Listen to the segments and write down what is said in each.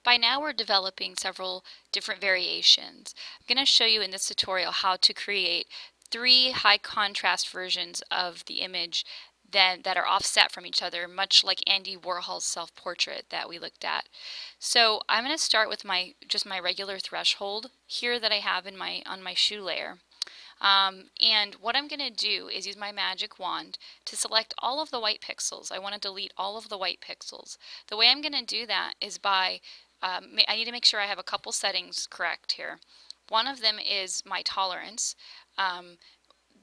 By now we're developing several different variations. I'm going to show you in this tutorial how to create 3 high contrast versions of the image that are offset from each other, much like Andy Warhol's self-portrait that we looked at. So I'm going to start with just my regular threshold here that I have on my shoe layer. And what I'm going to do is use my magic wand to select all of the white pixels. I want to delete all of the white pixels. The way I'm going to do that is by, I need to make sure I have a couple settings correct here. One of them is my tolerance.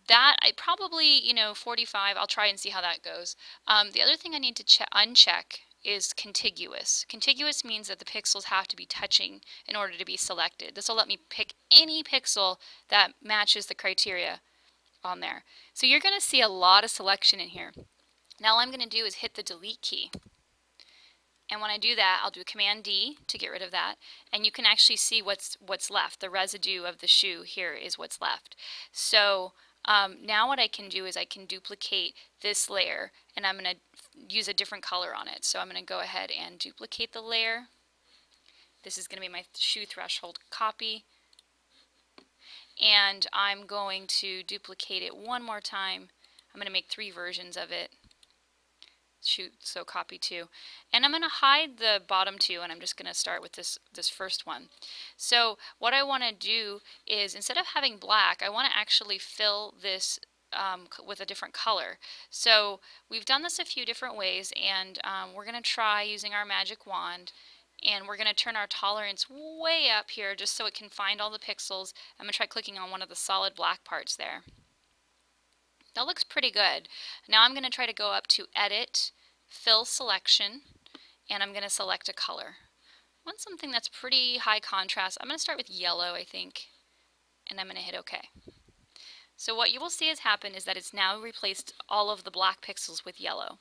That I probably, 45, I'll try and see how that goes. The other thing I need to uncheck is contiguous. Contiguous means that the pixels have to be touching in order to be selected. This will let me pick any pixel that matches the criteria on there. So you're going to see a lot of selection in here. Now all I'm going to do is hit the delete key. And when I do that, I'll do Command D to get rid of that. And you can actually see what's left. The residue of the shoe here is what's left. So now what I can do is I can duplicate this layer, and I'm going to use a different color on it. So I'm going to go ahead and duplicate the layer. This is going to be my shoe threshold copy. And I'm going to duplicate it one more time. I'm going to make 3 versions of it. So copy 2. And I'm going to hide the bottom 2, and I'm just going to start with this first one. So what I want to do is, instead of having black, I want to actually fill this with a different color. So we've done this a few different ways, and we're going to try using our magic wand, and we're going to turn our tolerance way up here just so it can find all the pixels. I'm going to try clicking on one of the solid black parts there. That looks pretty good. Now I'm going to try to go up to Edit, Fill Selection, and I'm going to select a color. I want something that's pretty high contrast. I'm going to start with yellow, I think, and I'm going to hit OK. So what you will see has happened is that it's now replaced all of the black pixels with yellow.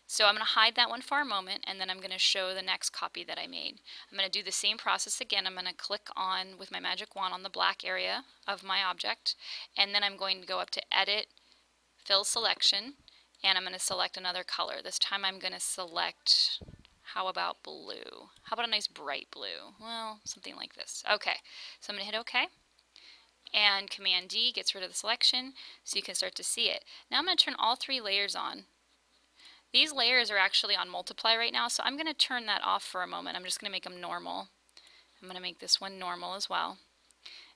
So I'm going to hide that one for a moment, and then I'm going to show the next copy that I made. I'm going to do the same process again. I'm going to click on, with my magic wand, on the black area of my object, and then I'm going to go up to Edit, Fill Selection, and I'm going to select another color. This time I'm going to select, how about blue? How about a nice bright blue? Well, something like this. Okay, so I'm going to hit OK. And Command D gets rid of the selection so you can start to see it. Now I'm going to turn all 3 layers on. These layers are actually on multiply right now, so I'm going to turn that off for a moment. I'm just going to make them normal. I'm going to make this one normal as well.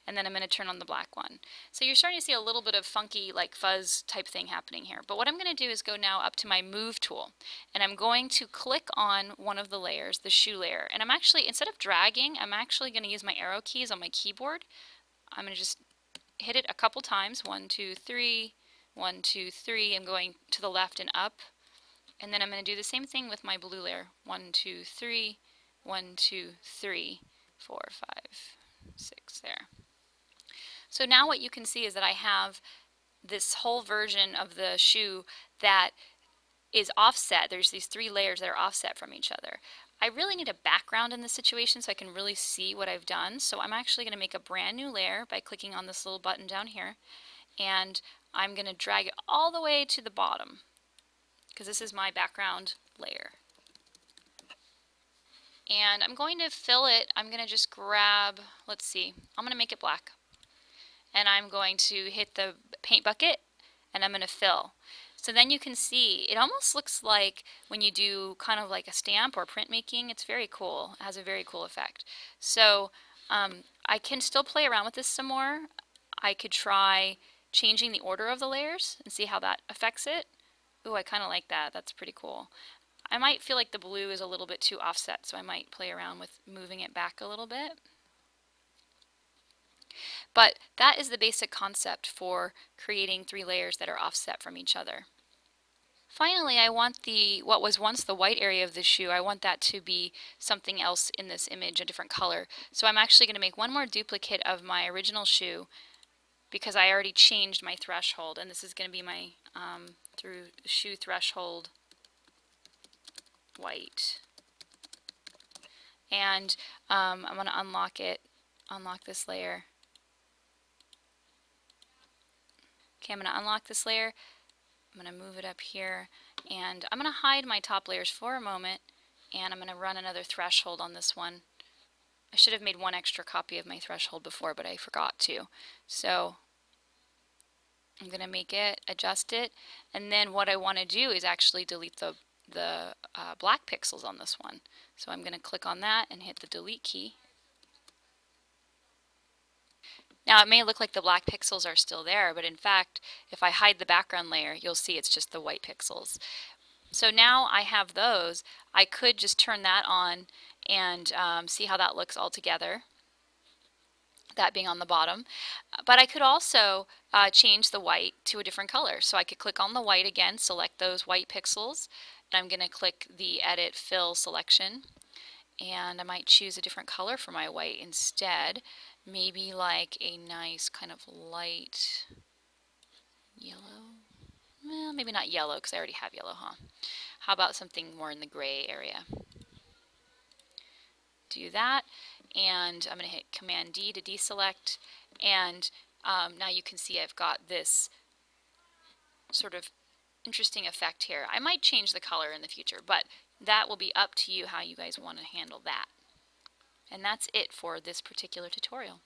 And then I'm going to turn on the black one. So you're starting to see a little bit of funky, like fuzz type thing happening here. But what I'm going to do is go now up to my Move tool. And I'm going to click on one of the layers, the shoe layer. And I'm actually, instead of dragging, I'm actually going to use my arrow keys on my keyboard. I'm going to just hit it a couple times. 1, 2, 3, 1, 2, 3. I'm going to the left and up. And then I'm going to do the same thing with my blue layer. 1, 2, 3, 1, 2, 3, 4, 5, 6, there. So now what you can see is that I have this whole version of the shoe that is offset. There's these 3 layers that are offset from each other. I really need a background in this situation so I can really see what I've done. So I'm actually going to make a brand new layer by clicking on this little button down here. And I'm going to drag it all the way to the bottom, because this is my background layer. And I'm going to fill it. I'm going to just grab, let's see, I'm going to make it black. And I'm going to hit the paint bucket, and I'm going to fill. So then you can see, it almost looks like when you do kind of like a stamp or printmaking. It's very cool. It has a very cool effect. So I can still play around with this some more. I could try changing the order of the layers and see how that affects it. Ooh, I kind of like that. That's pretty cool. I might feel like the blue is a little bit too offset, so I might play around with moving it back a little bit. But that is the basic concept for creating 3 layers that are offset from each other. Finally, I want what was once the white area of the shoe, I want that to be something else in this image, a different color. So I'm actually going to make one more duplicate of my original shoe, because I already changed my threshold, and this is going to be my shoe threshold white. And I'm going to unlock this layer. Okay, I'm going to unlock this layer. I'm going to move it up here, and I'm going to hide my top layers for a moment, and I'm going to run another threshold on this one. I should have made one extra copy of my threshold before, but I forgot to. So I'm going to make it, adjust it, and then what I want to do is actually delete the black pixels on this one. So I'm going to click on that and hit the delete key. Now it may look like the black pixels are still there, but in fact, if I hide the background layer, you'll see it's just the white pixels. So now I have those. I could just turn that on and see how that looks all together, that being on the bottom. But I could also change the white to a different color. So I could click on the white again, select those white pixels, and I'm going to click the Edit Fill selection. And I might choose a different color for my white instead. Maybe like a nice kind of light yellow. Well, maybe not yellow because I already have yellow, huh? How about something more in the gray area? Do that, and I'm going to hit Command D to deselect, and now you can see I've got this sort of interesting effect here. I might change the color in the future, but that will be up to you how you guys want to handle that. And that's it for this particular tutorial.